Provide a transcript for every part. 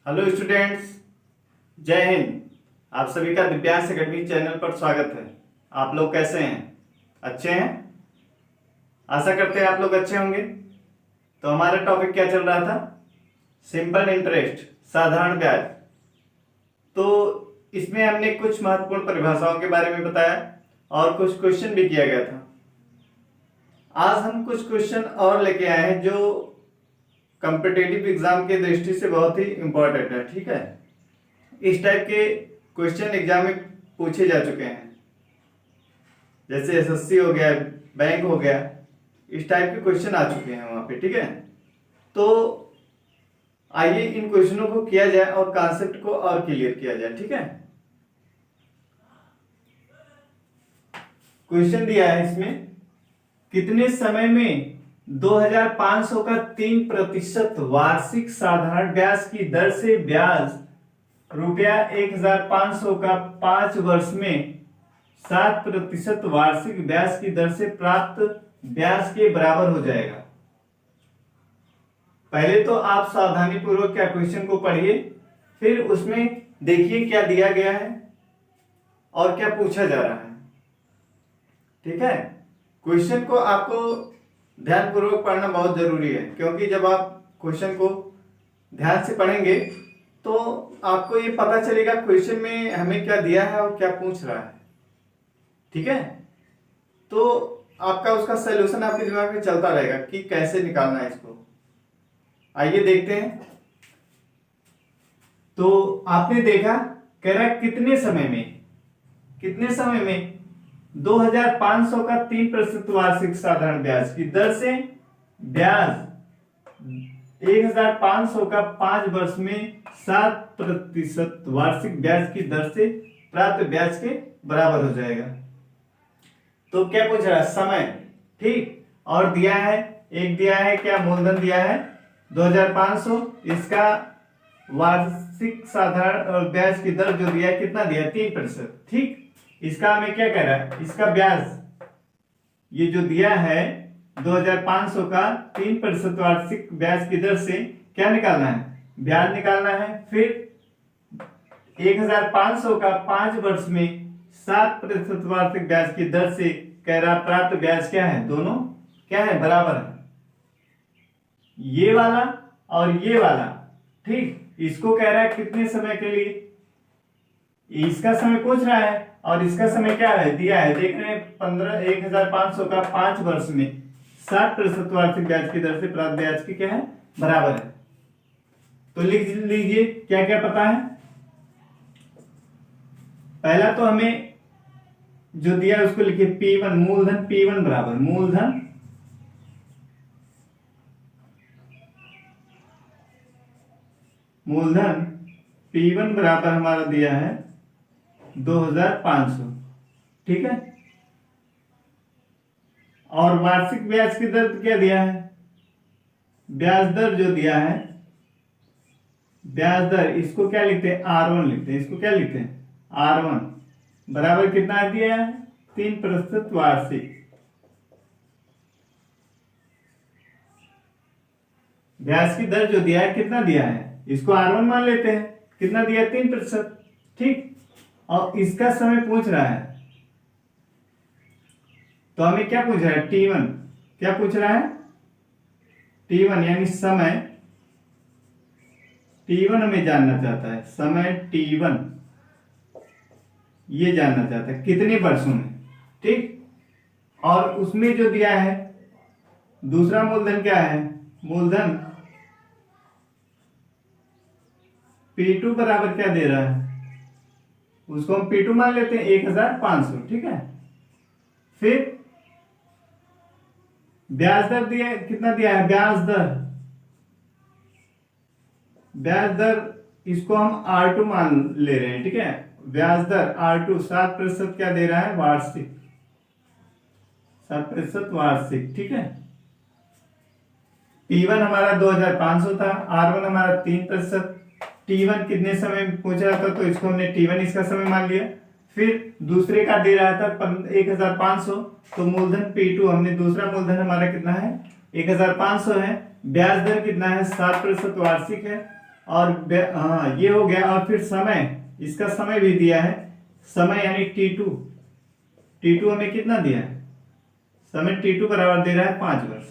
Hello students, जय हिंद। आप सभी का दिव्यांश एकेडमी चैनल पर स्वागत है। आप लोग कैसे हैं? अच्छे हैं? आशा करते हैं आप लोग अच्छे होंगे। तो हमारा टॉपिक क्या चल रहा था? सिंपल इंटरेस्ट, साधारण ब्याज। तो इसमें हमने कुछ महत्वपूर्ण परिभाषाओं के बारे में बताया और कुछ क्वेश्चन भी किया गया था। आज हम कुछ क्वेश्चन और लेके आए हैं जो कॉम्पिटिटिव एग्जाम के दृष्टि से बहुत ही इंपॉर्टेंट है। ठीक है, इस टाइप के क्वेश्चन एग्जाम में पूछे जा चुके हैं, जैसे एसएससी हो गया, बैंक हो गया, इस टाइप के क्वेश्चन आ चुके हैं वहां पे। ठीक है, तो आइए इन क्वेश्चनों को किया जाए और कॉन्सेप्ट को और क्लियर किया जाए। ठीक है, क्वेश्चन दिया है इसमें, कितने समय में 2500 का 3% वार्षिक साधारण ब्याज की दर से ब्याज रुपया 1500 का 5 वर्ष में 7% वार्षिक ब्याज की दर से प्राप्त ब्याज के बराबर हो जाएगा। पहले तो आप सावधानी पूर्वक क्या क्वेश्चन को पढ़िए, फिर उसमें देखिए क्या दिया गया है और क्या पूछा जा रहा है। ठीक है, क्वेश्चन को आपको ध्यान पूर्वक पढ़ना बहुत जरूरी है, क्योंकि जब आप क्वेश्चन को ध्यान से पढ़ेंगे तो आपको ये पता चलेगा क्वेश्चन में हमें क्या दिया है और क्या पूछ रहा है। ठीक है, तो आपका उसका सलूशन आपके दिमाग में चलता रहेगा कि कैसे निकालना है इसको। आइए देखते हैं। तो आपने देखा, कह रहा है कितने समय में 2500 का 3% वार्षिक साधारण ब्याज की दर से ब्याज 1500 का 5 वर्ष में 7% वार्षिक ब्याज की दर से प्राप्त ब्याज के बराबर हो जाएगा। तो क्या पूछ रहा है? समय। ठीक, और दिया है, एक दिया है क्या, मूलधन दिया है 2500, इसका वार्षिक साधारण ब्याज की दर जो दिया है कितना दिया है? 3%। ठीक, इसका हमें क्या कह रहा है? इसका ब्याज ये जो दिया है 2500 का 3% वार्षिक ब्याज की दर से क्या निकालना है? ब्याज निकालना है। फिर 1500 का 5 वर्ष में 7% वार्षिक ब्याज की दर से कह रहा प्राप्त ब्याज क्या है? दोनों क्या है? बराबर है, ये वाला और ये वाला। ठीक, इसको कह रहा है कितने समय के लिए, इसका समय पूछ रहा है और इसका समय क्या है? दिया है, देख रहे हैं 1500 का 5 वर्ष में 7% वार्षिक ब्याज की दर से प्राप्त ब्याज की क्या है? बराबर है। तो लिख लीजिए क्या क्या पता है। पहला तो हमें जो दिया है उसको लिखिए P1, मूलधन P1 बराबर मूलधन P1 बराबर हमारा दिया है 2500। ठीक है, और वार्षिक ब्याज की दर क्या दिया है? ब्याज दर जो दिया है, ब्याज दर, इसको क्या लिखते हैं? R1 लिखते हैं। इसको क्या लिखते हैं? R1 बराबर कितना दिया है? 3% वार्षिक। ब्याज की दर जो दिया है कितना दिया है? इसको R1 मान लेते हैं। कितना दिया? 3%। ठीक, और इसका समय पूछ रहा है, तो हमें क्या पूछ रहा है? T1 क्या पूछ रहा है? T1 यानी समय T1 हमें जानना चाहता है। समय T1 ये जानना चाहता है कितने वर्षों में। ठीक, और उसमें जो दिया है दूसरा मूलधन क्या है? मूलधन P2 बराबर क्या दे रहा है? उसको हम P2 मान लेते हैं 1500। ठीक है, फिर ब्याज दर दिया, कितना दिया है? ब्याज दर इसको हम R2 मान ले रहे हैं। ठीक है, ब्याज दर R2 7% क्या दे रहा है? वार्षिक, 7% वार्षिक। ठीक है, P1 हमारा 2500 था, R1 हमारा 3%, T1 कितने समय में पूछ रहा था तो इसको हमने T1 इसका समय मान लिया। फिर दूसरे का दे रहा था 1500, तो मूलधन P2 हमने, दूसरा मूलधन हमारा कितना है? 1500 है। ब्याज दर कितना है? 7% वार्षिक है। और हाँ ये हो गया। और फिर समय, इसका समय भी दिया है, समय यानी T2। T2 हमें कितना दिया है? समय T2 बराबर दे रहा है 5 वर्ष।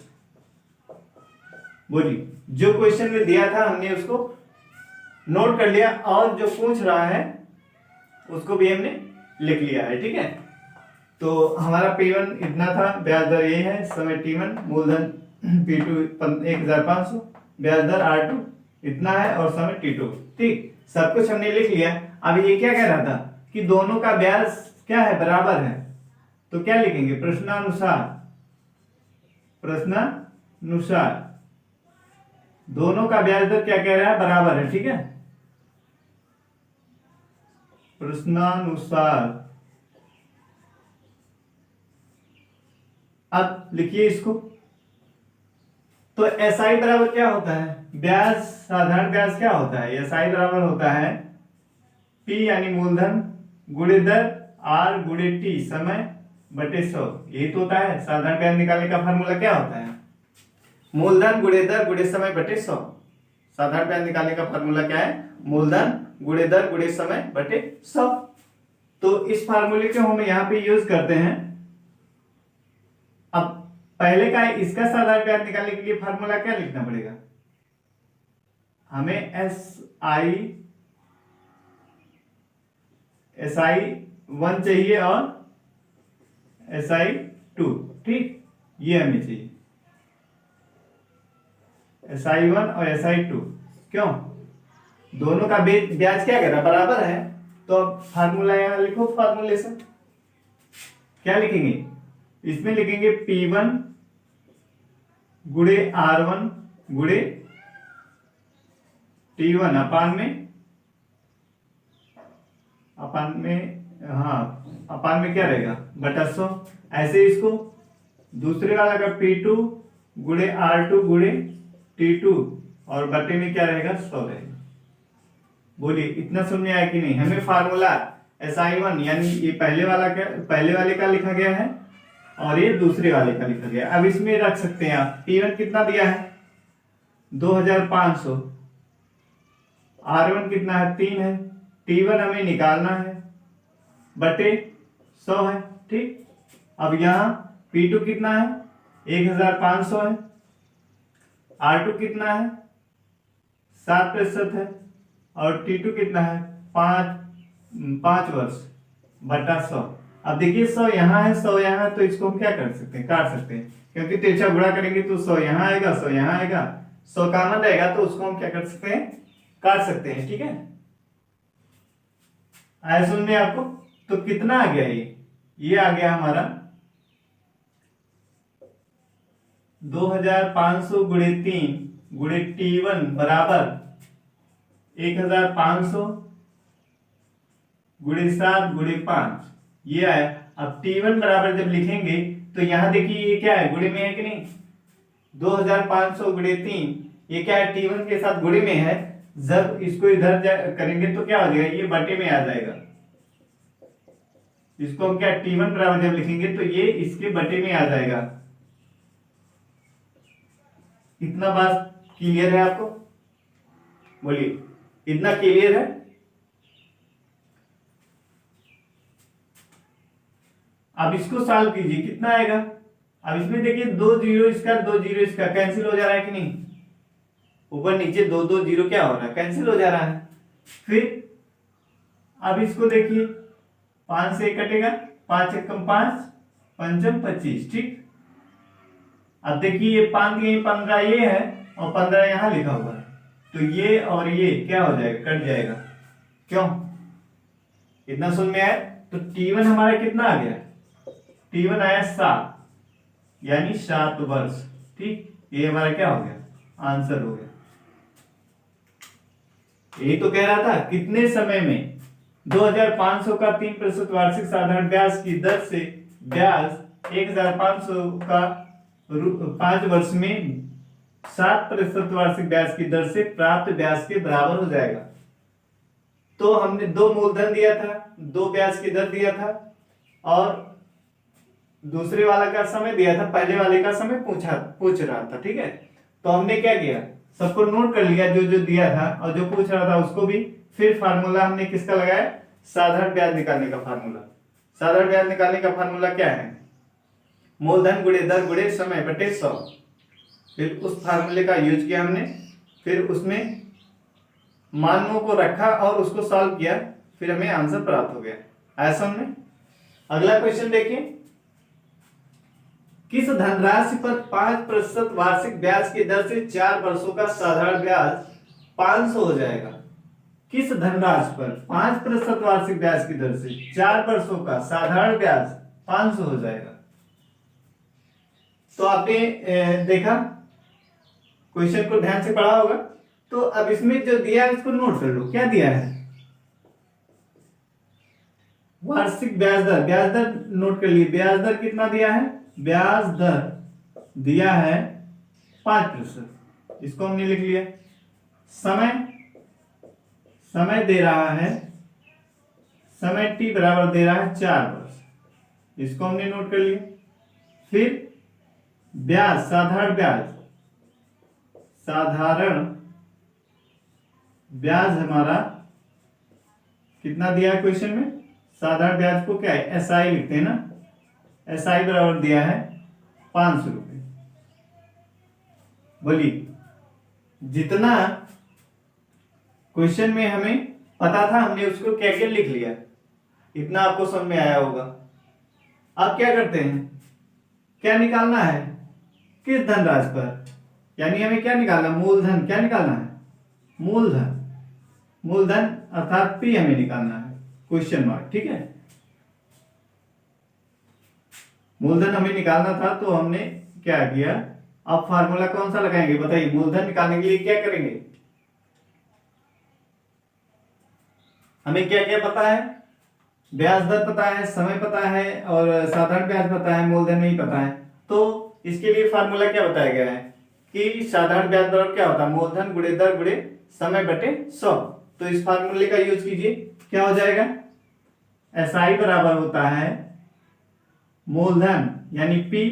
बोलिए, जो क्वेश्चन में दिया था हमने उसको नोट कर लिया, और जो पूछ रहा है उसको भी हमने लिख लिया है, ठीक है। तो हमारा P1 इतना था, ब्याज दर ये है, समय T1, मूलधन P2 1500, ब्याज दर R2 इतना है, और समय T2। ठीक, सब कुछ हमने लिख लिया। अब ये क्या कह रहा था कि दोनों का ब्याज क्या है? बराबर है। तो क्या लिखेंगे? प्रश्नानुसार, प्रश्नानुसार दोनों का ब्याज दर क्या कह रहा है? बराबर है, ठीक है। प्रश्नानुसार। अब लिखिए इसको। तो SI बराबर क्या होता है? ब्याज, साधारण ब्याज क्या होता है? SI बराबर होता है P यानी मूलधन गुणे दर R गुणे T, समय बटे 100। यही तो होता है साधारण ब्याज निकालने का फार्मूला। क्या होता है? मूलधन गुणे दर गुणे समय बटे 100। साधारण ब्याज निकालने का फार्मूला क्या है? मूलधन गुणे दर गुणे समय बटे 100। तो इस फार्मूले को हम यहाँ पे यूज करते हैं। अब पहले का इसका साधारण ब्याज निकालने के लिए फार्मूला क्या लिखना पड़ेगा? हमें SI1 चाहिए और SI2, ठीक, ये हमें चाहिए SI1 और SI2। क्यों? दोनों का ब्याज क्या कर रहा है? बराबर है। तो अब फार्मूला यहां लिखो, फार्मूलेशन क्या लिखेंगे? इसमें लिखेंगे P1 गुणे R1 गुणे T1 अपान में क्या रहेगा? बटा 100। ऐसे इसको दूसरे वाला का P2 गुणे R2 गुणे T2 और बटे में क्या रहेगा? 100 रहेगा। बोलिए, इतना समझ में आया कि नहीं? हमें फार्मूला SI1 यानी ये पहले वाले का लिखा गया है और ये दूसरे वाले का लिखा गया। अब इसमें रख सकते हैं आप। P1 कितना दिया है? 2500। R1 कितना है? 3 है। T1 हमें निकालना है, बटे 100 है, ठीक। अब यहाँ P2 कितना है? 1500 है। R2 कितना है? 7% है। और T2 कितना है? 5 वर्ष बटा 100। अब देखिए 100 यहाँ है, 100 यहाँ है, तो इसको हम क्या कर सकते हैं? काट सकते हैं, क्योंकि तिरछा गुणा करेंगे तो 100 यहाँ आएगा, 100 यहाँ आएगा, 100 कॉमन रहेगा, तो उसको हम क्या कर सकते हैं? काट सकते हैं, ठीक है। आया समझ में आपको? तो कितना आ गया? ये आ गया हमारा 2500 गुणे 3 गुणे T1 बराबर 1500 गुणे 7 गुणे 5, ये आया। अब T1 बराबर जब लिखेंगे तो यहां देखिए ये क्या है? गुणे में है कि नहीं? 2500 गुणे 3, ये क्या है? T1 के साथ गुणे में है। जब इसको इधर करेंगे तो क्या हो जाएगा? ये बटे में आ जाएगा। इसको हम क्या T1 बराबर जब लिखेंगे तो ये इसके बटे में आ जाएगा। इतना बात क्लियर है आपको? बोलिए, इतना क्लियर है? अब इसको सॉल्व कीजिए, कितना आएगा? अब इसमें देखिए 2 जीरो इसका, 2 जीरो इसका कैंसिल हो जा रहा है कि नहीं? ऊपर नीचे 2 जीरो क्या हो रहा है? कैंसिल हो जा रहा है। फिर अब इसको देखिए, 5 से कटेगा, 5 एकम 5, पंचम 25, ठीक। अब देखिए ये 5 ये 15 ये है और 15 यहां लिखा हुआ है, तो ये और ये क्या हो जाएगा? कट जाएगा। क्यों? इतना समझ में आया? तो T1 हमारा कितना आ गया? T1 आया 7, यानी 7 वर्ष, ठीक। ये हमारा क्या हो गया? आंसर हो गया। यही तो कह रहा था, कितने समय में 2500 का 3% वार्षिक साधारण ब्याज की दर से ब्याज 1500 का 5 वर्ष में 7% वार्षिक ब्याज की दर से प्राप्त ब्याज के बराबर हो जाएगा। तो हमने 2 मूलधन दिया था, 2 ब्याज की दर दिया था, और दूसरे वाला का समय दिया था, पहले वाले का समय पूछ रहा था, ठीक है। तो हमने क्या किया? सबको नोट कर लिया जो जो दिया था और जो पूछ रहा था उसको भी। फिर फार्मूला हमने किसका लगाया, साधारण ब्याज निकालने का फार्मूला। साधारण ब्याज निकालने का फार्मूला क्या है, मूलधन गुणे दर गुणे समय बटे 100। फिर उस फार्मूले का यूज किया हमने, फिर उसमें मानों को रखा और उसको सॉल्व किया, फिर हमें आंसर प्राप्त हो गया। आया समझ में। अगला क्वेश्चन देखिए, किस धनराशि पर 5% वार्षिक ब्याज की दर से 4 वर्षों का साधारण ब्याज 500 हो जाएगा। किस धनराशि पर 5% वार्षिक ब्याज की दर से 4 वर्षों का साधारण ब्याज 500 हो जाएगा। तो आपने देखा, क्वेश्चन को ध्यान से पढ़ा होगा। तो अब इसमें जो दिया है इसको नोट कर लो। क्या दिया है, वार्षिक ब्याज दर। ब्याज दर नोट कर लिए। ब्याज दर कितना दिया है, ब्याज दर दिया है 5%, इसको हमने लिख लिया। समय, समय दे रहा है, समय टी बराबर दे रहा है 4 वर्ष, इसको हमने नोट कर लिया। फिर ब्याज, साधारण ब्याज, साधारण ब्याज हमारा कितना दिया है क्वेश्चन में, साधारण ब्याज को क्या है, एसआई लिखते हैं ना, एसआई बराबर दिया है 500 रुपये। बोलिए, जितना क्वेश्चन में हमें पता था हमने उसको क्या क्या लिख लिया, इतना आपको समझ में आया होगा। अब क्या करते हैं, क्या निकालना है, किस धनराशि पर, यानी हमें क्या निकालना, मूलधन। क्या निकालना है, मूलधन। मूलधन अर्थात पी हमें निकालना है, क्वेश्चन मार्क। ठीक है, मूलधन हमें निकालना था तो हमने क्या किया। अब फार्मूला कौन सा लगाएंगे बताइए, मूलधन निकालने के लिए क्या करेंगे। हमें क्या क्या पता है, ब्याज दर पता है, समय पता है और साधारण ब्याज पता है, मूलधन नहीं पता है। तो इसके लिए फार्मूला क्या बताया गया है कि साधारण ब्याज दर क्या होता है, मूलधन गुणे दर गुणे समय बटे 100। तो इस फार्मूले का यूज कीजिए, क्या हो जाएगा, एसआई बराबर होता है मूलधन यानी पी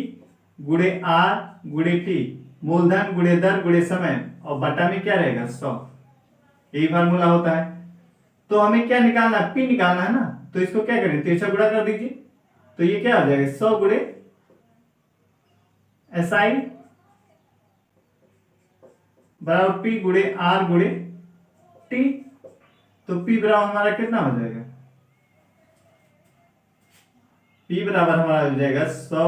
गुणे आर गुणे टी, मूलधन गुणे दर गुणे समय और बटा में क्या रहेगा 100। यही फार्मूला होता है। तो हमें क्या निकालना है, पी निकालना है ना, तो इसको क्या करें, तिरछा गुणा कर दीजिए। तो ये क्या हो जाएगा, 100 गुणे एसआई बराबर पी गुणे आर गुणे टी। तो पी बराबर हमारा कितना हो जाएगा, पी बराबर हमारा हो जाएगा 100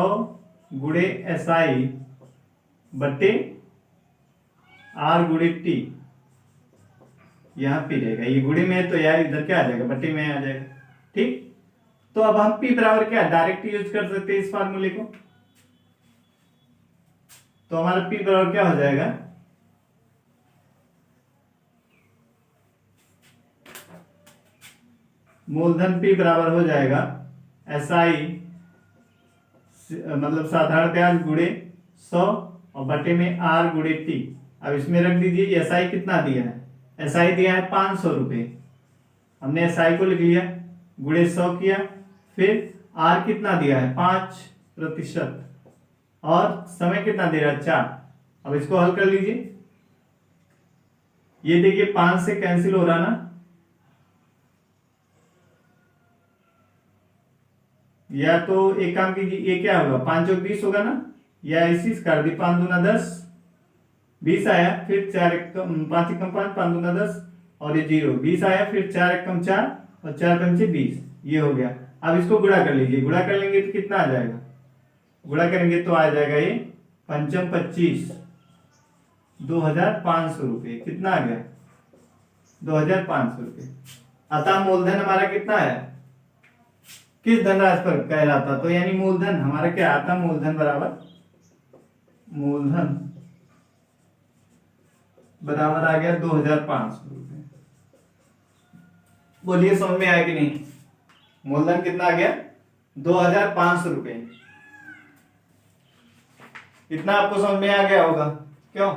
गुणे एसआई बटे आर गुणे टी। यहां पी रहेगा, ये गुणे में है तो यार इधर क्या आ जाएगा, बटे में आ जाएगा। ठीक, तो अब हम पी बराबर क्या डायरेक्ट यूज कर सकते हैं इस फार्मूले को। तो हमारा पी बराबर क्या हो जाएगा, मूलधन पी बराबर हो जाएगा एसआई मतलब साधारण ब्याज गुणे 100 और बटे में आर गुणे टी। अब इसमें रख दीजिए, एसआई कितना दिया है, एसआई दिया है 500 रुपये। हमने एसआई को लिख लिया, गुणे 100 किया, फिर आर कितना दिया है 5% और समय कितना दे रहा है 4। अब इसको हल कर लीजिए, ये देखिए 5 से कैंसिल हो रहा ना, या तो एक काम कीजिए, ये क्या होगा 5 और 20 होगा ना, या इसी कर दी 5 दूना 10, 20 आया, फिर 4 एकम 5 एकम 5, 5 दूना 10 और ये 0, 20 आया, फिर 4 एकम 4 और 4 पंचे 20, ये हो गया। अब इसको गुणा कर लीजिए, गुणा कर लेंगे तो कितना आ जाएगा, गुणा करेंगे तो आ जाएगा ये 5 25 2500 रुपये। कितना आ गया 2500 रुपये। अतः मूलधन हमारा कितना है, किस धनराशि पर कहलाता, तो यानी मूलधन हमारा क्या आता, मूलधन बराबर, मूलधन बराबर आ गया 2500 रुपये। बोलिए समझ में आया कि नहीं, मूलधन कितना आ गया 2500 रुपये। इतना आपको समझ में आ गया होगा, क्यों,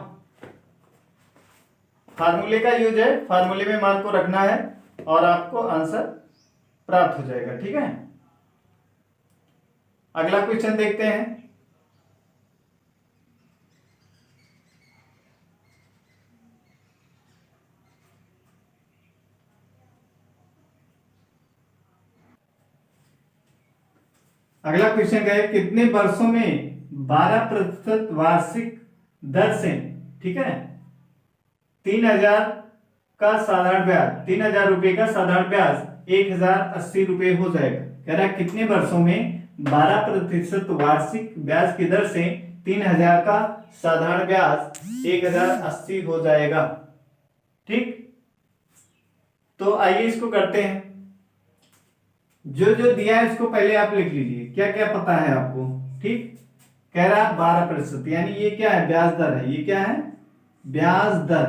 फार्मूले का यूज है, फार्मूले में मान को रखना है और आपको आंसर प्राप्त हो जाएगा। ठीक है, अगला क्वेश्चन देखते हैं। अगला क्वेश्चन क्या है, कितने वर्षों में 12% वार्षिक दर से, ठीक है, 3000 का साधारण ब्याज, 3000 रुपए का साधारण ब्याज 1080 रुपए हो जाएगा। कह रहा है कितने वर्षों में 12% वार्षिक ब्याज की दर से 3000 का साधारण ब्याज 1080 हो जाएगा। ठीक, तो आइए इसको करते हैं। जो जो दिया है इसको पहले आप लिख लीजिए, क्या क्या पता है आपको। ठीक, कह रहा है 12%, यानी ये क्या है, ब्याज दर है। ये क्या है, ब्याज दर।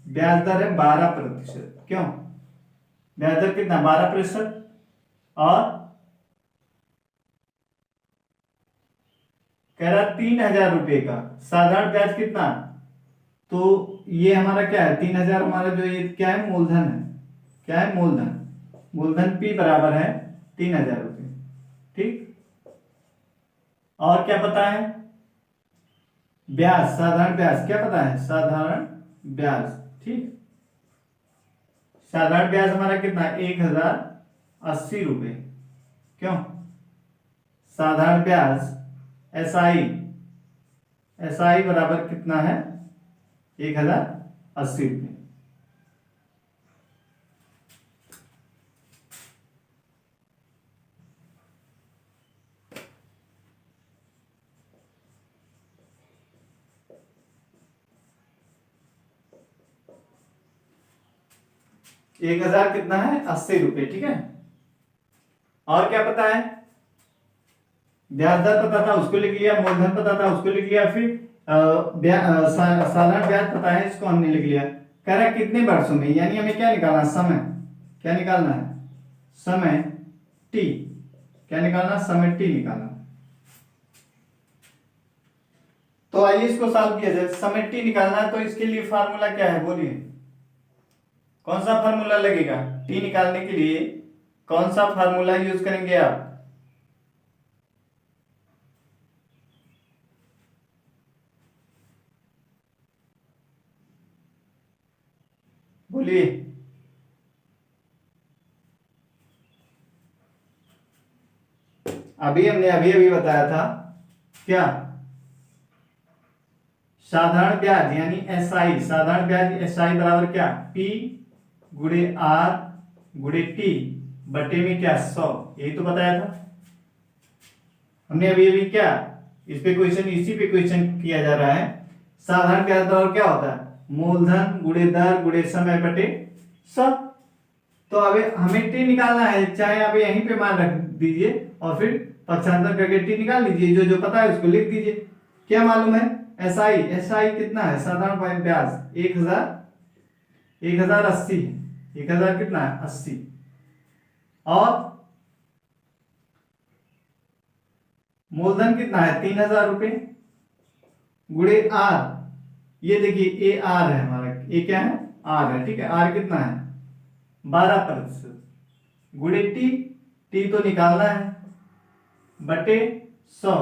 ब्याज दर है 12%। क्यों, ब्याज दर कितना, 12%। और कह रहा 3000 रुपए का साधारण ब्याज कितना, तो ये हमारा क्या है, 3000 हमारा जो ये क्या है, मूलधन है। क्या है, मूलधन। मूलधन P बराबर है 3000 रुपये। ठीक, और क्या पता है, ब्याज, साधारण ब्याज क्या पता है, साधारण ब्याज। ठीक, साधारण ब्याज हमारा कितना, 1080 रुपये। क्यों, साधारण ब्याज SI, SI बराबर कितना है, 1080 रुपये। एक हजार कितना है, 80 रुपये। ठीक है, और क्या पता है, ब्याज दर पता था उसको लिख लिया, मूलधन पता था उसको लिख लिया, फिर साधारण ब्याज पता है, इसको हमने लिख लिया। कह रहा है कितने वर्षों में, यानी हमें क्या निकालना है, समय। क्या निकालना है, समय T। क्या निकालना, समय T निकालना। तो आइए इसको सॉल्व किया जाए। समय T निकालना है तो इसके लिए फार्मूला क्या है, बोलिए, कौन सा फार्मूला लगेगा। T निकालने के लिए कौन सा फार्मूला यूज करेंगे आप, बोलिए। हमने अभी अभी बताया था क्या, साधारण ब्याज यानी SI, साधारण ब्याज SI बराबर क्या, P गुणे R गुणे T बटे में क्या, 100। यही तो बताया था हमने अभी अभी। क्या, इस पे क्वेश्चन, इसी पे क्वेश्चन किया जा रहा है। साधारण ब्याज दर क्या होता है, मूलधन गुणे दर गुणे समय बटे 100। तो अभी हमें T निकालना है, चाहे आप यहीं पे मान रख दीजिए और फिर पक्षांतर करके T निकाल लीजिए। जो जो पता है उसको लिख दीजिए। क्या मालूम है, SI कितना है, साधारण ब्याज 1080 है। 1000 कितना है, 80। और मूलधन कितना है, 3000 रुपये गुणे R। ये देखिए ये R है हमारा, ये क्या है, R है। ठीक है, R कितना है, 12% गुणे T तो निकालना है बटे 100।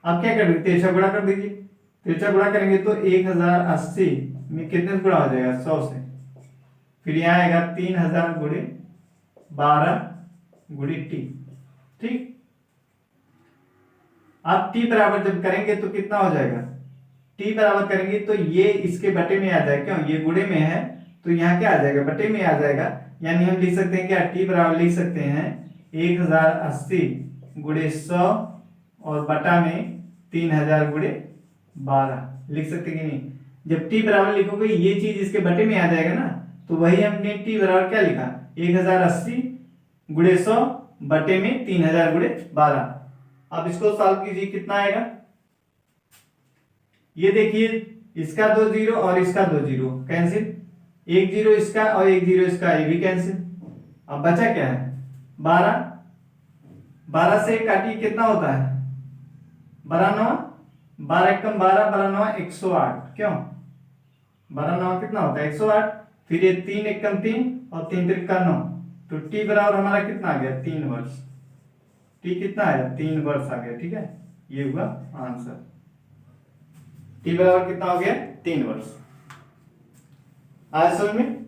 अब क्या कर दीजिए, तिरछा गुणा कर दीजिए। तिरछा गुणा करेंगे तो 1080 में कितने से गुणा हो जाएगा, 100 से। फिर यहाँ आएगा 3000 गुणे 12 गुणे T। ठीक, अब T बराबर जब करेंगे तो कितना हो जाएगा, T बराबर करेंगे तो ये इसके बटे में आ जाएगा। क्यों, ये गुणे में है तो यहाँ क्या आ जाएगा, बटे में आ जाएगा। यानी हम लिख सकते हैं क्या, T बराबर लिख सकते हैं 1080 गुणे 100 और बटा में 3000 गुणे 12 लिख सकते कि नहीं। जब T बराबर लिखोगे ये चीज इसके बटे में आ जाएगा ना, तो वही हमने T बराबर क्या लिखा, 1080 गुणे 100 बटे में 3000 गुणे 12। अब इसको सॉल्व कीजिए, कितना आएगा, ये देखिए इसका 2 जीरो और इसका 2 जीरो कैंसिल, 1 जीरो इसका और 1 जीरो इसका, ये भी कैंसिल। अब बचा क्या है, 12। 12 से काटिए कितना होता है, 12 9, 12 एकम 12, 12 9 108। क्यों, 12 9 कितना होता है, 108। फिर ये 3 एकम 3 और 3 त्रिका 9, तो T बराबर हमारा कितना आ गया, 3 वर्ष। T कितना आया, 3 वर्ष आ गया। ठीक है, ये हुआ आंसर। T बराबर कितना हो गया, 3 वर्ष। आज समझ में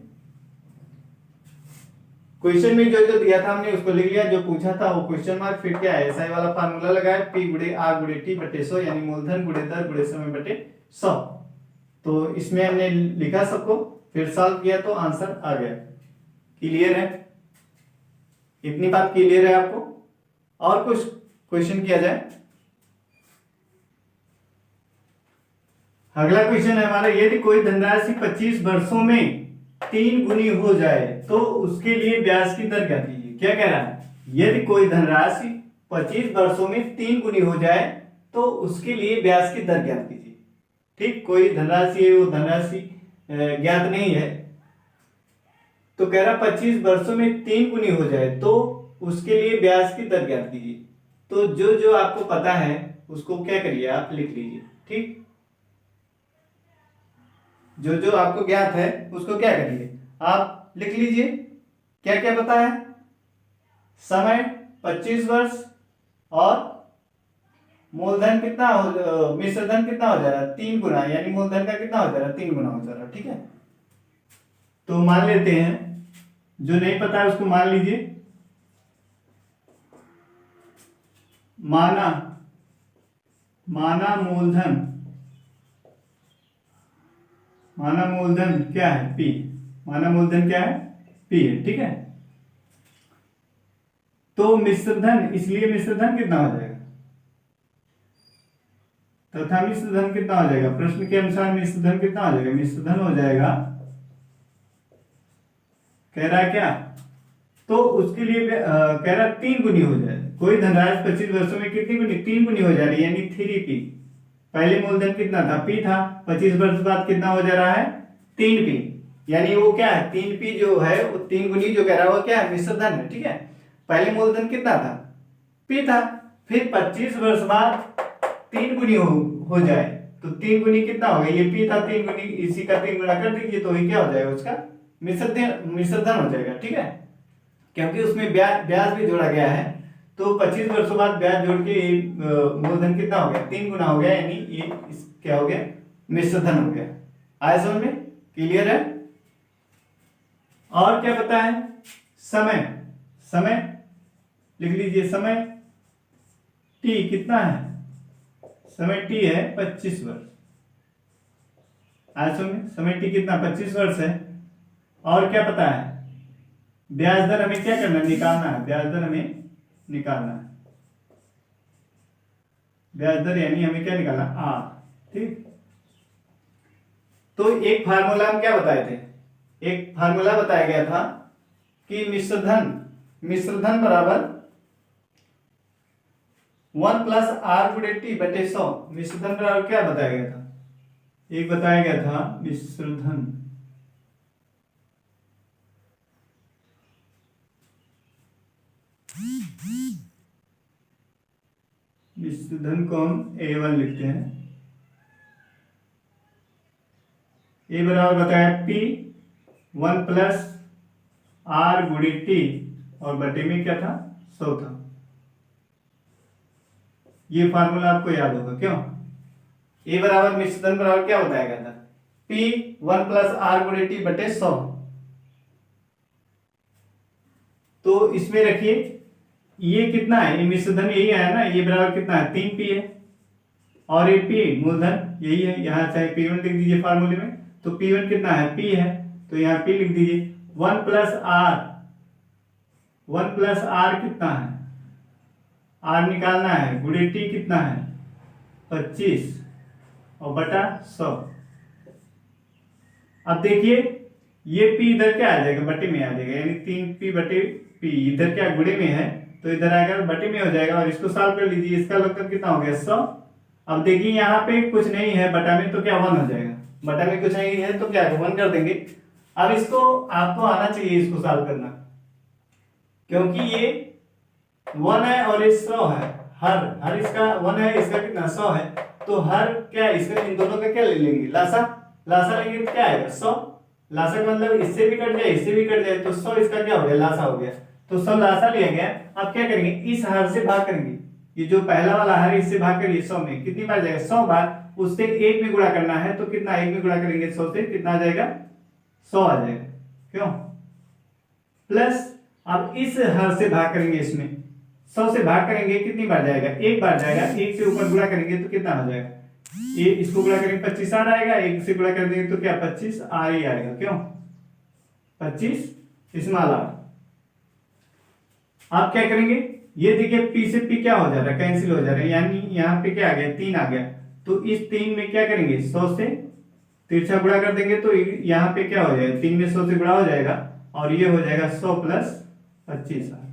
क्वेश्चन में जो जो दिया था हमने उसको लिख लिया, जो पूछा था वो क्वेश्चन मार्क, फिर क्या है एसआई वाला फार्मूला लगाया, पी गुणे आर गुणे टी बटे 100 यानी मूलधन गुणे दर गुणे समय बटे 100। तो इसमें हमने लिखा सबको, फिर सॉल्व किया तो आंसर आ गया। क्लियर है? इतनी बात क्लियर है आपको? और कुछ क्वेश्चन किया जाए? अगला क्वेश्चन है हमारा, यदि कोई धनराशि 25 वर्षों में 3 गुनी हो जाए तो उसके लिए ब्याज की दर क्या कीजिए। क्या कह रहा है? यदि कोई धनराशि 25 वर्षों में 3 गुनी हो जाए तो उसके लिए ब्याज की दर ज्ञात कीजिए। ठीक, कोई धनराशि है, वो धनराशि ज्ञात नहीं है, तो कह रहा 25 वर्षों में 3 गुनी हो जाए तो उसके लिए ब्याज की दर ज्ञात कीजिए। तो जो जो आपको पता है उसको क्या करिए, आप लिख लीजिए। ठीक, जो जो आपको ज्ञात है उसको क्या करिए, आप लिख लीजिए। क्या क्या पता है? समय 25 वर्ष और मूलधन कितना हो, मिश्रधन कितना हो जा रहा है 3 गुना, यानी मूलधन का कितना हो जा रहा है 3 गुना हो जा रहा है। ठीक है, तो मान लेते हैं, जो नहीं पता है उसको मान लीजिए। माना मूलधन, माना मूलधन क्या है? पी। माना मूलधन क्या है? पी है। ठीक है, तो मिश्रधन, इसलिए मिश्रधन कितना हो जाएगा, तथा मिश्रधन कितना हो जाएगा? प्रश्न के अनुसार मिश्रधन कितना हो जाएगा? मिश्रधन हो जाएगा, कह रहा है क्या, तो उसके लिए कह रहा 3 गुनी हो जाए। कोई धनराशि 25 वर्षों में कितनी गुनी? 3 गुनी हो जा रही है, यानी 3p। पहले मूलधन कितना था? p था। 25 वर्ष बाद कितना हो जा रहा है? 3p, यानी वो क्या है 3p जो है वो 3 गुनी जो कह रहा है वो क्या है? मिश्रधन है। ठीक है, पहले मूलधन कितना था? p था। फिर 25 वर्ष बाद 3 गुनी हो जाए तो 3 गुनी कितना हो गया? ये p था 3 गुनी, इसी का 3 गुना कर दीजिए तो ये क्या हो जाएगा? उसका मिश्रधन हो जाएगा। ठीक है, क्योंकि उसमें ब्याज भी जोड़ा गया है, तो 25 वर्षों बाद ब्याज जोड़ के मूलधन कितना हो गया? 3 गुना हो गया, यानी ये क्या हो गया? मिश्रधन हो गया। आया समझ में? क्लियर है? और क्या पता है? समय, समय लिख लीजिए। समय t कितना है? समय t है 25 वर्ष। आया समझ में? समय t कितना? 25 वर्ष है। और क्या पता है? ब्याज दर हमें क्या करना है? निकालना है। ब्याज दर हमें निकालना है। ब्याज दर यानी हमें क्या निकालना? आर। ठीक, तो एक फार्मूला हम क्या बताए थे? एक फार्मूला बताया गया था कि मिश्रधन बराबर 1 प्लस आर गुणे टी बटे 100। मिश्रधन बराबर क्या बताया गया था? एक बताया गया था मिश्रधन को हम A1 लिखते हैं। ए बराबर बताया P 1 प्लस आर गुणे टी और बटे में क्या था? 100 था। ये फार्मूला आपको याद होगा, क्यों? ए बराबर मिश्रधन बराबर क्या बताया गया था? P 1 प्लस आर गुणे टी बटे 100। तो इसमें रखिए, ये कितना है? ये मिश्रधन यही आया ना, ये बराबर कितना है? 3p है, और ये p मूलधन यही है। यहाँ चाहे p1 लिख दीजिए फार्मूले में, तो p1 कितना है? p है, तो यहाँ p लिख दीजिए। 1 प्लस आर कितना है? r निकालना है, गुणे t कितना है? 25 और बटा 100। अब देखिए, ये p इधर क्या आ जाएगा? बटे में आ जाएगा, यानी 3p बटे p। इधर क्या गुणे में है तो इधर आएगा बटे में हो जाएगा, और इसको सॉल्व कर लीजिए। इसका लगभग कितना हो गया? 100। अब देखिए यहाँ पे कुछ नहीं है बटा में, तो क्या 1 हो जाएगा। बटा में कुछ नहीं है तो क्या 1 कर देंगे। अब इसको आपको आना चाहिए इसको सॉल्व करना, क्योंकि ये 1 है और ये 100 है। हर इसका 1 है, इसका कितना? 100 है। तो हर क्या इसका, इन दोनों का क्या ले लेंगे? लासा लेंगे तो क्या आएगा? 100। लासा का मतलब इससे भी कट जाए, इससे भी कट जाए, तो 100 इसका क्या हो गया? लासा हो गया। तो 100 लासा लिया गया। अब क्या करेंगे? इस हर से भाग करेंगे। ये जो पहला वाला हर, इससे भाग करिए 100 में। कितनी बार जाएगा? 100 बार। उससे 1 में गुणा करना है, तो कितना 1 में गुणा करेंगे 100 से? कितना आ जाएगा? 100 आ जाएगा। क्यों? प्लस अब इस हर से भाग करेंगे, इसमें 100 से भाग करेंगे, कितनी बार जाएगा, एक बार जाएगा। एक से ऊपर गुणा करेंगे तो कितना हो जाएगा, ये इसको गुणा करेंगे 25 आर आएगा, एक से गुणा कर देंगे तो क्या 25 आर ही आएगा, क्यों 25 स्मॉल आर। आप क्या करेंगे, ये देखिए पी से पी क्या हो जा रहा है, कैंसिल हो जा रहा है, यानी यहाँ पे क्या आ गया 3 आ गया। तो इस 3 में क्या करेंगे, 100 से तिरछा गुणा कर देंगे तो यहाँ पे क्या हो जाएगा, 3 में 100 से गुणा हो जाएगा और ये हो जाएगा 100 प्लस 25 आर।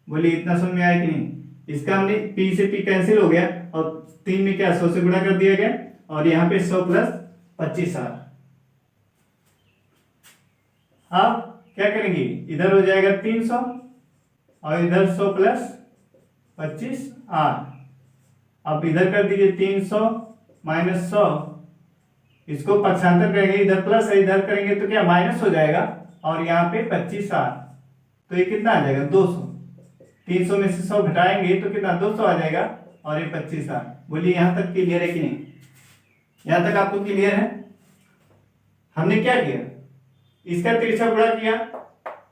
बोलिए इतना समझ में आया कि नहीं। इसका हमने p से p कैंसिल हो गया और 3 में क्या 100 से गुणा कर दिया गया और यहाँ पे 100 प्लस 25 आर। अब क्या करेंगे, इधर हो जाएगा 300 और इधर 100 प्लस 25 आर। अब इधर कर दीजिए 300 माइनस 100, इसको पक्षांतर करेंगे, इधर प्लस है इधर करेंगे तो क्या माइनस हो जाएगा और यहाँ पे 25 आर। तो ये कितना आ जाएगा 200। 300 में से 100 घटाएंगे तो कितना 200 आ जाएगा और ये 25 आर। बोलिए यहाँ तक क्लियर है कि नहीं, यहाँ तक आपको क्लियर है। हमने क्या किया, इसका तिरछा गुणा किया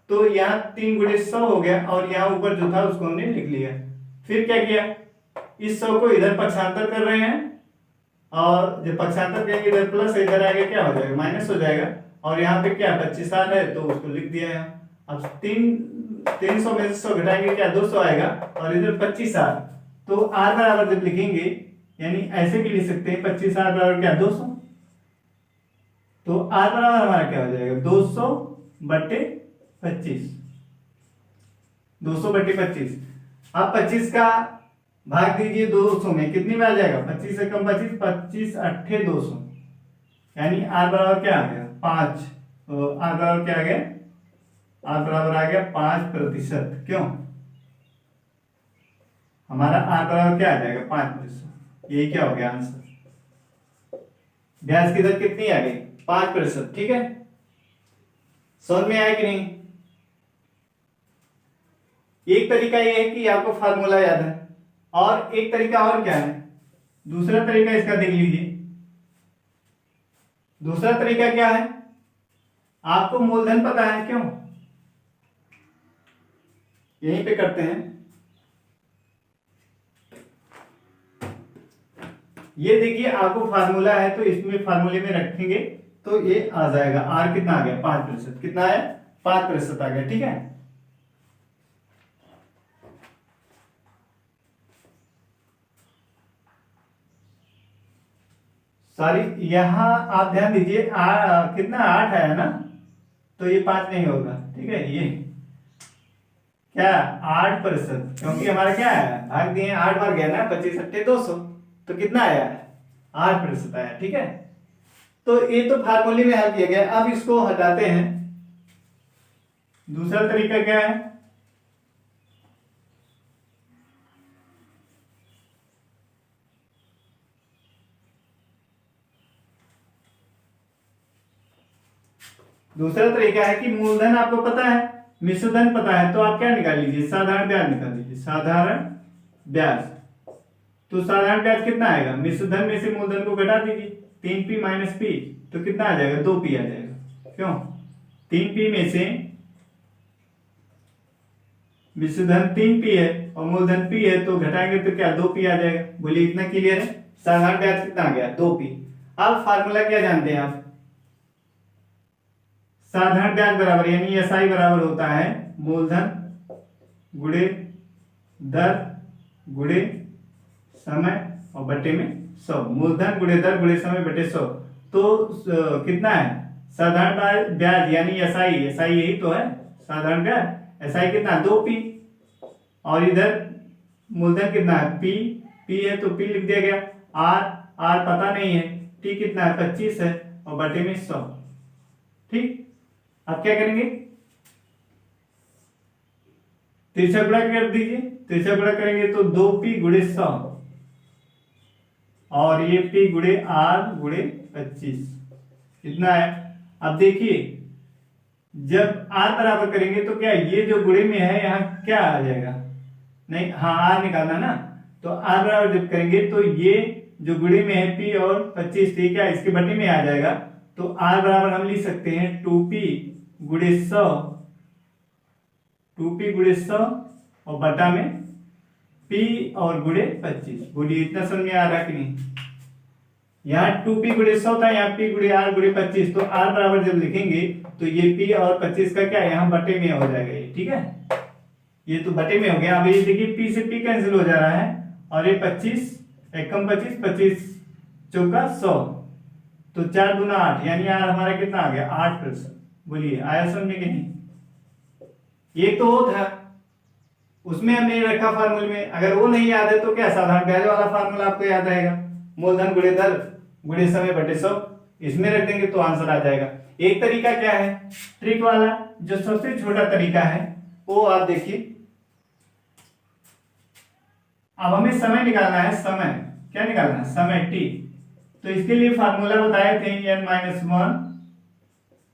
तो यहाँ 3 गुणे 100 हो गया और यहाँ ऊपर जो था उसको हमने लिख लिया। फिर क्या किया, इस 100 को इधर पक्षांतर कर रहे हैं और जब पक्षांतर करेंगे इधर प्लस है, इधर आएगा क्या हो जाएगा माइनस हो जाएगा और यहाँ पे क्या 25 आर है तो उसको लिख दिया है। अब 300 में से 100 घटाएंगे क्या 200 आएगा और इधर 25 आर। तो आर बराबर जब लिखेंगे यानी ऐसे भी लिख सकते हैं 25 आर बराबर क्या 200। तो आर बराबर हमारा क्या हो जाएगा 200 बटे 25, 200 बटे 25। अब 25 का भाग दीजिए 200 में, कितनी बार जाएगा 25 से कम 25, 25 अट्ठे 200 यानी आर बराबर क्या आ गया 5। तो आर बराबर क्या आ गया, आर बराबर आ गया 5%। क्यों, हमारा आर बराबर क्या आ जाएगा 5%। यही क्या हो गया आंसर। ब्याज की दर कितनी आ गई 5%। ठीक है, समझ में आया कि नहीं। एक तरीका यह है कि आपको फार्मूला याद है और एक तरीका और क्या है, दूसरा तरीका इसका देख लीजिए। दूसरा तरीका क्या है, आपको मूलधन पता है, क्यों यहीं पे करते हैं। ये देखिए आपको फार्मूला है तो इसमें फार्मूले में रखेंगे तो ये आ जाएगा आर कितना आ गया 5%। कितना है 5% आ गया। ठीक है, सॉरी यहाँ आप ध्यान दीजिए कितना 8 है ना, तो ये 5 नहीं होगा। ठीक है, ये क्या 8%, क्योंकि हमारा क्या है भाग दिए 8 बार गया ना 25 अट्ठे 200, तो कितना आया 8% आया। ठीक है, तो ये तो फार्मूले में हल किया गया। अब इसको हटाते हैं। दूसरा तरीका क्या है, दूसरा तरीका है कि मूलधन आपको पता है, मिश्रधन पता है, तो आप क्या निकाल लीजिए साधारण ब्याज निकाल लीजिए। साधारण ब्याज, तो साधारण ब्याज कितना आएगा, मिश्रधन में से मूलधन को घटा दीजिए 3p माइनस p, तो कितना आ जाएगा 2p आ जाएगा। क्यों, 3p में से मिश्रधन 3p है और मूलधन p है तो घटाएंगे तो क्या 2p आ जाएगा। बोलिए इतना क्लियर है। साधारण ब्याज कितना आ गया 2p। अब फार्मूला क्या जानते हैं आप, साधारण ब्याज बराबर यानी एसआई बराबर होता है मूलधन गुणे दर गुणे समय और बटे में 100। मूलधन गुणे दर गुणे समय बटे 100। तो कितना है साधारण ब्याज यानी एसआई, एसआई यही तो है साधारण ब्याज। एसआई कितना 2p और इधर मूलधन कितना है p है तो p लिख दिया गया। r पता नहीं है, t कितना है 25 है और बटे में 100। ठीक, अब क्या करेंगे तिरछा गुणा कर दीजिए। तिरछा गुणा करेंगे तो 2p गुणे 100 और ये p गुणे r गुणे 25 कितना है। अब देखिए जब r बराबर करेंगे तो क्या ये जो गुणे में है यहाँ क्या आ जाएगा, नहीं हाँ r निकालना ना, तो r बराबर जब करेंगे तो ये जो गुणे में है p और 25 ठीक है इसके बटे में आ जाएगा। तो r बराबर हम लिख सकते हैं 2p गुणे 100 2p गुणे 100 और बटा में p और गुणे 25। बोलिए इतना समझ में आ रहा कि नहीं? यहाँ 2p गुणे 100 था, यहाँ p गुणे r गुणे 25। तो r बराबर जब लिखेंगे तो ये p और 25 का क्या है, यहाँ बटे में हो जाएगा ये, ठीक है। ये तो बटे में हो गया। अब ये देखिए p से p कैंसिल हो जा रहा है और ये 25 एकम 25, 25 चौका 100, तो 4 दूना 8, यानी यार हमारा कितना आ गया 8%। बोलिए आया समझ में कि नहीं? ये तो वो था, उसमें हमने रखा फार्मूले में। अगर वो नहीं याद है तो क्या साधारण ब्याज वाला फार्मूला आपको याद रहेगा, मूलधन गुणे दर गुणे समय बटे 100, इसमें रख देंगे तो आंसर आ जाएगा। एक तरीका क्या है ट्रिक वाला, जो सबसे छोटा तरीका है वो आप देखिए। अब हमें समय निकालना है, समय क्या निकालना है, समय t। तो इसके लिए फार्मूला बताए थे n-1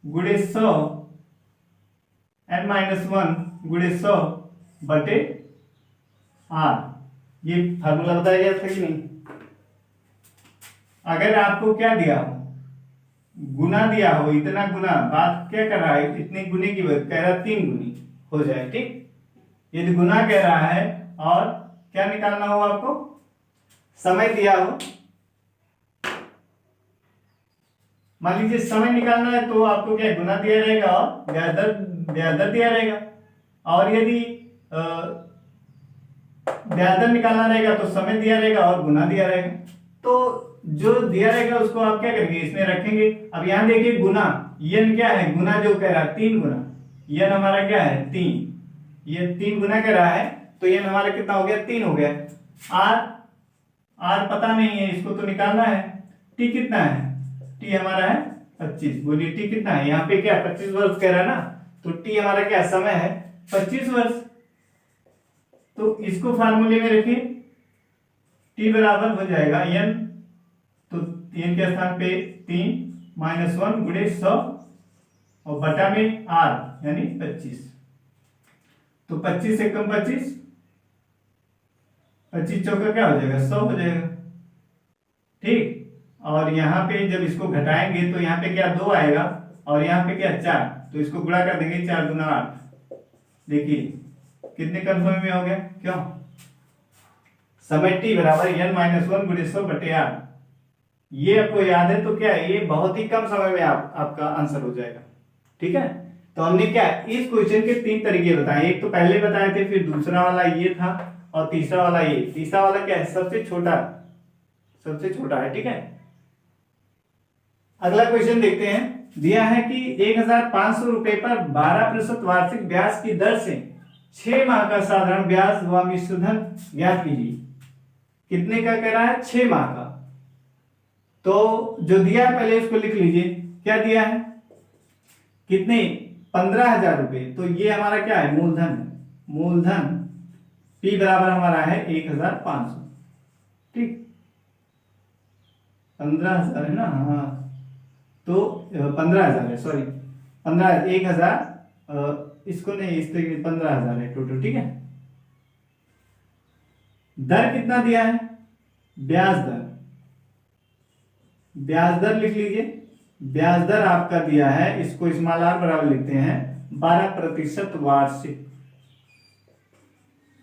गुणे 100, n-1 गुणे 100 बटे r। ये फार्मूला बताया गया था कि नहीं? अगर आपको क्या दिया हो, गुना दिया हो, इतना गुना, बात क्या कर रहा है, इतने गुने की बात कह रहा है, 3 गुनी हो जाए, ठीक। यदि गुना कह रहा है और क्या निकालना हो आपको, समय दिया हो, मान लीजिए समय निकालना है तो आपको क्या गुना दिया रहेगा और ब्याज दर दिया रहेगा। और यदि ब्याज दर निकालना रहेगा तो समय दिया रहेगा और गुना दिया रहेगा। तो जो दिया रहेगा उसको आप क्या करेंगे, इसमें रखेंगे। अब यहां देखिए गुना, यन क्या है, गुना जो कह रहा है 3 गुना, यन हमारा क्या है 3, ये 3 गुना कह रहा है, तो यन हमारा कितना हो गया 3 हो गया। आर पता नहीं है, इसको तो निकालना है। टी कितना है, टी हमारा है 25। बोलिए टी कितना है, यहाँ पे क्या 25 वर्ष कह रहा है ना, तो टी हमारा क्या समय है 25 वर्ष। तो इसको फार्मूले में रखिए, टी बराबर हो जाएगा एन, तो एन के स्थान पे 3-1 गुणे 100 और बटा में आर यानी 25। तो 25 से कम 25, 25 चौका क्या हो जाएगा 100 हो जाएगा, ठीक। और यहाँ पे जब इसको घटाएंगे तो यहाँ पे क्या 2 आएगा और यहाँ पे क्या 4, तो इसको गुणा कर देंगे, 4 दूना 8। देखिए कितने कम समय में हो गया, क्यों, समय टी बराबर n-1 गुणे 100 बटे r। ये आपको याद है तो क्या ये बहुत ही कम समय में आपका आंसर हो जाएगा, ठीक है। तो हमने क्या इस क्वेश्चन के 3 तरीके बताए, एक तो पहले बताए थे, फिर दूसरा वाला ये था और तीसरा वाला ये। तीसरा वाला क्या है, सबसे छोटा है, ठीक है। अगला क्वेश्चन देखते हैं। दिया है कि 1500 रुपए पर 12% वार्षिक ब्याज की दर से 6 माह का साधारण ब्याज व मिश्रधन ज्ञात कीजिए। कितने का कह रहा है, 6 माह का। तो जो दिया है पहले इसको लिख लीजिए, क्या दिया है, कितने 15,000 रुपए। तो ये हमारा क्या है, मूलधन P बराबर हमारा है 1500, ठीक। 15,000 है ना, हाँ, तो 15,000 है, सॉरी 1,000, इसको नहीं, इस तरीके 15,000 है टोटल, ठीक है। दर कितना दिया है, ब्याज दर लिख लीजिए। ब्याज दर आपका दिया है, इसको स्मॉल आर बराबर लिखते हैं 12% वार्षिक,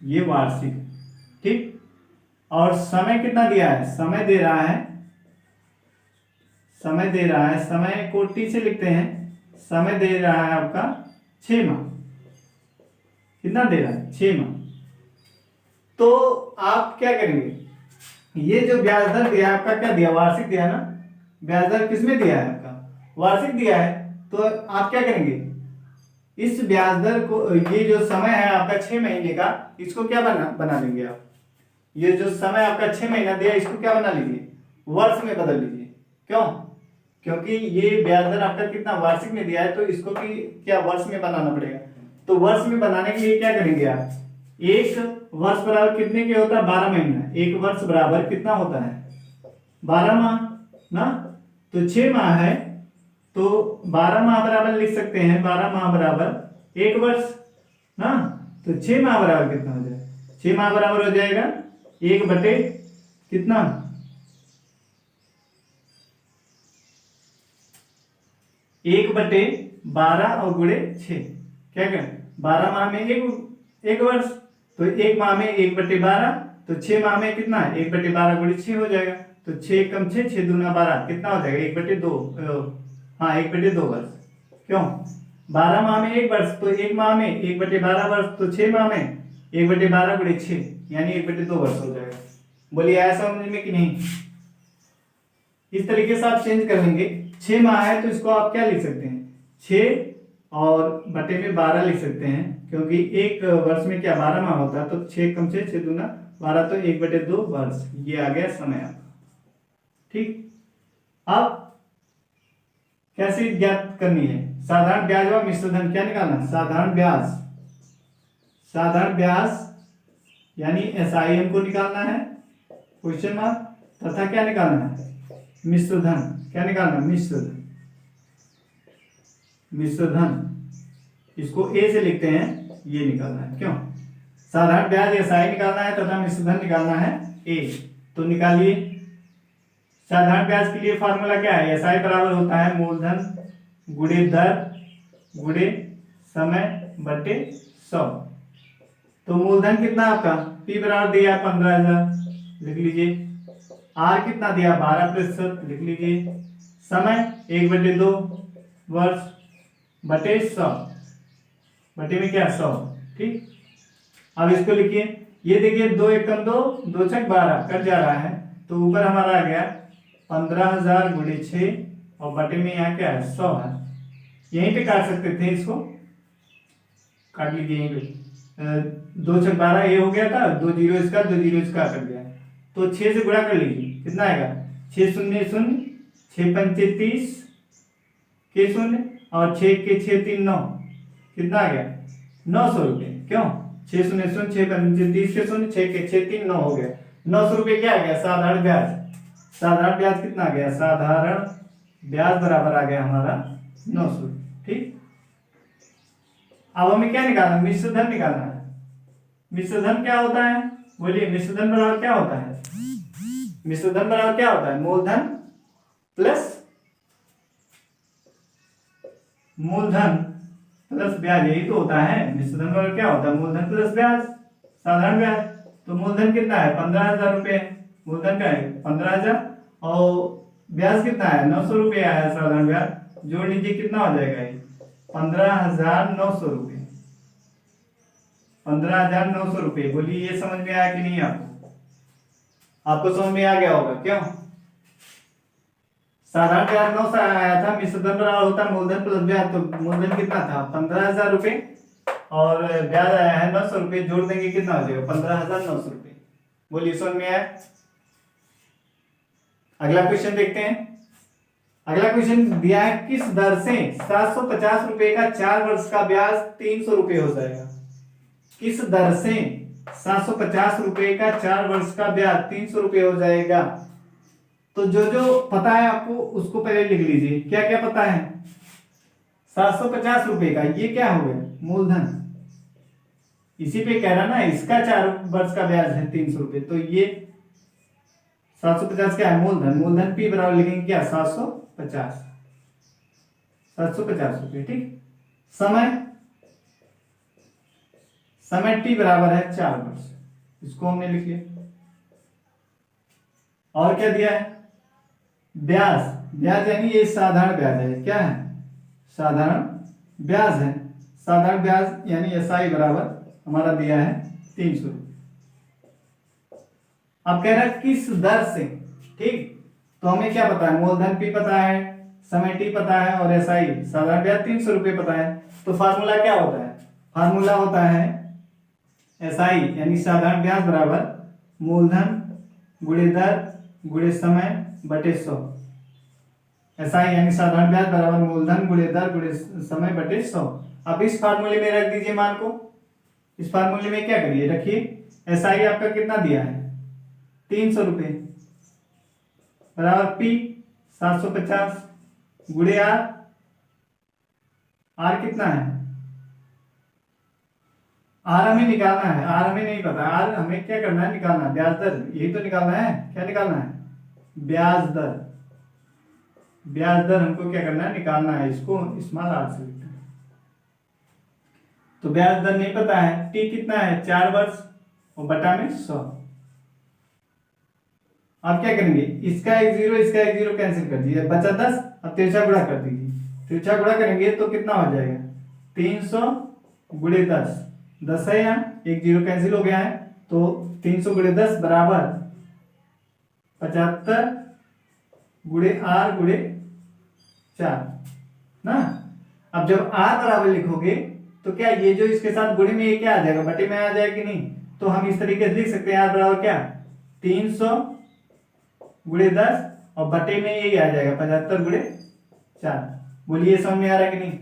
ये वार्षिक, ठीक। और समय कितना दिया है, समय दे रहा है, समय को टी से लिखते हैं, समय दे रहा है आपका 6 माह। कितना दे रहा है, 6 माह। तो आप क्या करेंगे, ये जो ब्याज दर दिया है आपका, क्या दिया, वार्षिक दिया है ना, ब्याज दर किसमें दिया है आपका, वार्षिक दिया है। तो आप क्या करेंगे, इस ब्याज दर को, ये जो समय है आपका 6 महीने का, इसको क्या बना लेंगे आप, ये जो समय आपका 6 महीना दिया इसको क्या बना लीजिए, वर्ष में बदल लीजिए। क्यों, क्योंकि ये ब्याज दर आपका कितना वार्षिक में दिया है, तो इसको भी क्या वर्ष में बनाना पड़ेगा। तो वर्ष में बनाने के लिए क्या करेंगे आप, एक वर्ष बराबर कितने के होता है, 12 महीना। एक वर्ष बराबर कितना होता है, 12 माह ना। तो 6 माह है तो 12 माह बराबर लिख सकते हैं, 12 माह बराबर 1 वर्ष ना। तो 6 माह बराबर कितना हो जाएगा, 6 माह बराबर हो जाएगा 1 बटे कितना, 1 बटे 12 और गुणे 6, क्या करें 12 माह में एक वर्ष, तो एक माह में 1/12, तो 6 माह में कितना है 1/12 गुणित 6 हो जाएगा। तो 6 कम 6, 6 दूना 12, कितना हो जाएगा 1/2, हाँ 1/2 वर्ष। क्यों 12 माह में एक वर्ष, तो एक माह में 1/12 वर्ष, तो 6 माह में 1/12 गुणित 6 यानी 1/2 वर्ष हो जाएगा। बोलिए आया समझ में कि नहीं। इस तरीके से आप चेंज कर लेंगे। 6 माह है तो इसको आप क्या लिख सकते हैं 6 और बटे में 12 लिख सकते हैं, क्योंकि एक वर्ष में क्या 12 माह होता है, तो 6 कम 6, 6 दूना 12, तो 1/2 वर्ष। ये आ गया समय आपका। ठीक, अब कैसे ज्ञात करनी है, साधारण ब्याज व मिश्र धन क्या निकालना है, साधारण ब्याज यानी एसआई हमको निकालना है क्वेश्चन मार्क, तथा क्या निकालना है मिश्र धन, क्या निकालना है मिश्र धन, इसको ए से लिखते हैं, ये निकालना है। क्यों साधारण ब्याज एसआई निकालना है तथा मिश्र धन निकालना है ए। तो निकालिए। साधारण ब्याज के लिए फॉर्मूला क्या है, एसआई बराबर होता है मूलधन गुणे दर गुणे समय बटे 100। तो मूलधन कितना आपका पी बराबर दिया 15,000 लिख लीजिए, आर कितना दिया 12% लिख लीजिए, समय 1/2 वर्ष बटे 100, बटे में क्या 100। ठीक, अब इसको लिखिए, ये देखिए 2 एकम 2, 2 छक 12 कट जा रहा है, तो ऊपर हमारा आ गया 15,000 गुणे 6 और बटे में यहाँ क्या है 100 है। यहीं पे काट सकते थे, इसको काट लीजिए यहीं पे। 2 छक 12 ये हो गया था, 2 जीरो इसका 2 जीरो इसका कट गया, तो 6 से गुणा कर लीजिए, कितना आएगा 6 शून्य 0, 6 पंचे 30 के 0 और 6 के 6 3 9, कितना आ गया 900 रुपये। क्यों 6 शून्य 0, 6 पंचे 30 के 0, 6 के 6 3 9 हो गया 900 रुपये। क्या आ गया साधारण ब्याज, साधारण ब्याज कितना आ गया, साधारण ब्याज बराबर आ गया हमारा 900। ठीक, अब हमें क्या निकालना है मिश्र धन निकालना है। मिश्र धन क्या होता है, बोलिए मिश्र धन बराबर क्या होता है, मिश्र धन बराबर क्या होता है मूलधन प्लस ब्याज, यही तो होता है। मिश्र धन बराबर क्या होता है मूलधन प्लस ब्याज, साधारण ब्याज। तो मूलधन कितना है 15,000 रुपये, मूलधन का है 15,000 और ब्याज कितना है 900 रुपये आया साधारण ब्याज, जोड़ लीजिए कितना हो जाएगा ये 15,900 रुपये, 15,900 रुपये। बोलिए ये समझ में आया कि नहीं आपको, आपको समझ में आ गया होगा। क्यों साधारण ब्याज 900 आया था, मिश्र धन बराबर होता है मूलधन प्लस ब्याज, तो मूलधन कितना था 15,000 रुपये और ब्याज आया है 900 रुपये, जोड़ देंगे कितना हो जाएगा 15,900 रुपये। बोलिए समझ में आया। अगला क्वेश्चन देखते हैं। अगला क्वेश्चन दिया है किस दर से 750 रुपए का 4 वर्ष का ब्याज 300 रुपये हो जाएगा, किस दर से 750 रुपए का 4 वर्ष का ब्याज 300 रुपये हो जाएगा। तो जो जो पता है आपको उसको पहले लिख लीजिए, क्या क्या पता है 750 रुपए का, ये क्या हो गया मूलधन, इसी पे कह रहा ना, इसका 4 वर्ष का ब्याज है 300 रुपये, तो ये 750 क्या है मूलधन, मूलधन पी बराबर लिखेंगे क्या 750 रुपये। ठीक, समय टी बराबर है 4 वर्ष, इसको हमने लिख लिया। और क्या दिया है ब्याज यानी ये साधारण ब्याज है, क्या है साधारण ब्याज है, साधारण ब्याज यानी एसआई बराबर हमारा दिया है 300 रुपये। अब कह रहा है किस दर से। ठीक, तो हमें क्या पता है मूलधन पी पता है, समय टी पता है और एसआई साधारण ब्याज 300 रुपये पता है। तो फार्मूला क्या होता है, फार्मूला होता है एसआई यानी साधारण ब्याज बराबर मूलधन गुणे दर गुणे समय बटे 100। एसआई यानी साधारण ब्याज बराबर मूलधन गुणे दर गुणे समय बटे 100। अब इस फार्मूले में रख दीजिए मान को, इस फार्मूले में क्या करिए रखिए, एसआई आपका कितना दिया है 300 रुपये बराबर पी 750 गुणे आर कितना है, आर हमें निकालना है, आर हमें नहीं पता, आर हमें क्या करना है निकालना है ब्याज दर, यही तो निकालना है, क्या निकालना है ब्याज दर, ब्याज दर हमको क्या करना है निकालना है, इसको स्मॉल आर से लिखते हैं। तो ब्याज दर नहीं पता है, टी कितना है 4 वर्ष और बटा में 100। आप क्या करेंगे, इसका एक जीरो कैंसिल कर दीजिए, बचा 10। अब तिरछा गुणा कर दीजिए, तिरछा गुणा करेंगे तो कितना हो जाएगा 300 गुणे 10, 10 है यहाँ, एक जीरो कैंसिल हो गया है, तो 300 गुणे 10 बराबर 75 गुणे आर गुणे 4 ना। अब जब आर बराबर लिखोगे तो क्या ये जो इसके साथ गुणे में ये क्या आ जाएगा, बटे में आ जाएगा कि नहीं। तो हम इस तरीके से लिख सकते हैं आर बराबर क्या 300 गुणे 10 और बटे में यही आ जाएगा 75 गुणे 4। बोलिए समझ में आ रहा है कि नहीं।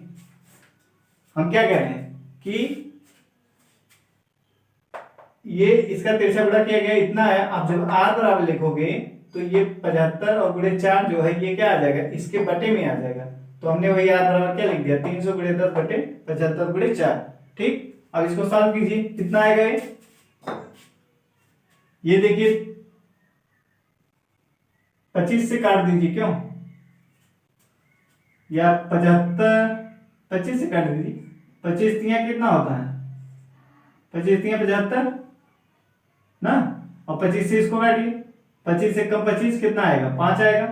हम क्या कह रहे हैं कि ये इसका तिरछा गुणा किया गया इतना है। अब जब आर बराबर लिखोगे तो ये 75 और गुणे 4 जो है ये क्या आ जाएगा, इसके बटे में आ जाएगा। तो हमने वही आर बराबर क्या लिख दिया 300 गुणे 10 बटे 75 गुणे 4। ठीक, अब इसको सॉल्व कीजिए, कितना आएगा ये देखिए 25 से काट दीजिए, क्यों, या 75 25 से काट दीजिए, 25 तिया कितना होता है 25 तिया 75 ना, और 25 से इसको काटिए, 25 से कम 25 कितना आएगा 5 आएगा,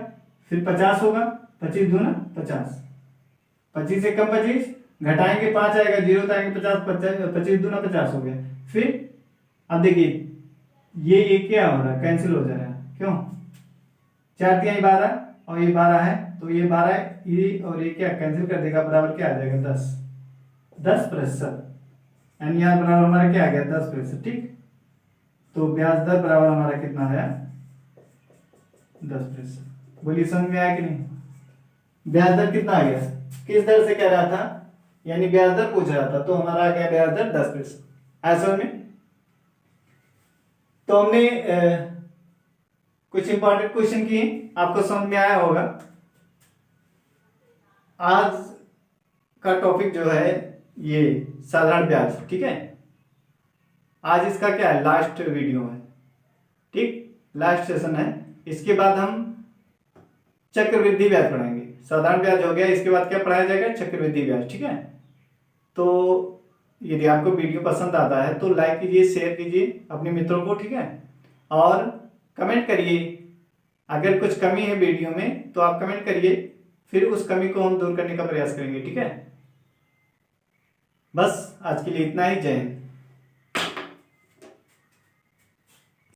फिर 50 होगा, 25 दूना 50, 25 से कम 25 घटाएंगे 5 आएगा, जीरो आएंगे 50, 25 दूना 50 हो गया। फिर अब देखिए ये क्या हो रहा है, कैंसिल हो जा रहा है, क्यों, 4 तिहाई 12 और ये 12 है, तो ये 12 ये और ये क्या कैंसिल कर देगा, बराबर क्या आ जाएगा 10%, यानी यहाँ बराबर हमारा क्या आ गया 10%। ठीक, तो ब्याज दर बराबर हमारा कितना आया 10%। बोलिए समझ में आया कि नहीं। ब्याज दर कितना आ गया, किस दर से कह रहा था, यानी ब्याज दर पूछ रहा था, तो हमारा आ गया ब्याज दर 10%। ऐसा में तो हमने कुछ इंपॉर्टेंट क्वेश्चन किए, आपको समझ में आया होगा। आज का टॉपिक जो है ये साधारण ब्याज, ठीक है, आज इसका क्या है लास्ट वीडियो है, ठीक, लास्ट सेशन है। इसके बाद हम चक्रवृद्धि ब्याज पढ़ाएंगे। साधारण ब्याज हो गया, इसके बाद क्या पढ़ाया जाएगा चक्रवृद्धि ब्याज, ठीक है। तो यदि आपको वीडियो पसंद आता है तो लाइक कीजिए, शेयर कीजिए अपने मित्रों को, ठीक है, और कमेंट करिए। अगर कुछ कमी है वीडियो में तो आप कमेंट करिए, फिर उस कमी को हम दूर करने का प्रयास करेंगे, ठीक है। बस आज के लिए इतना ही, जय हिंद।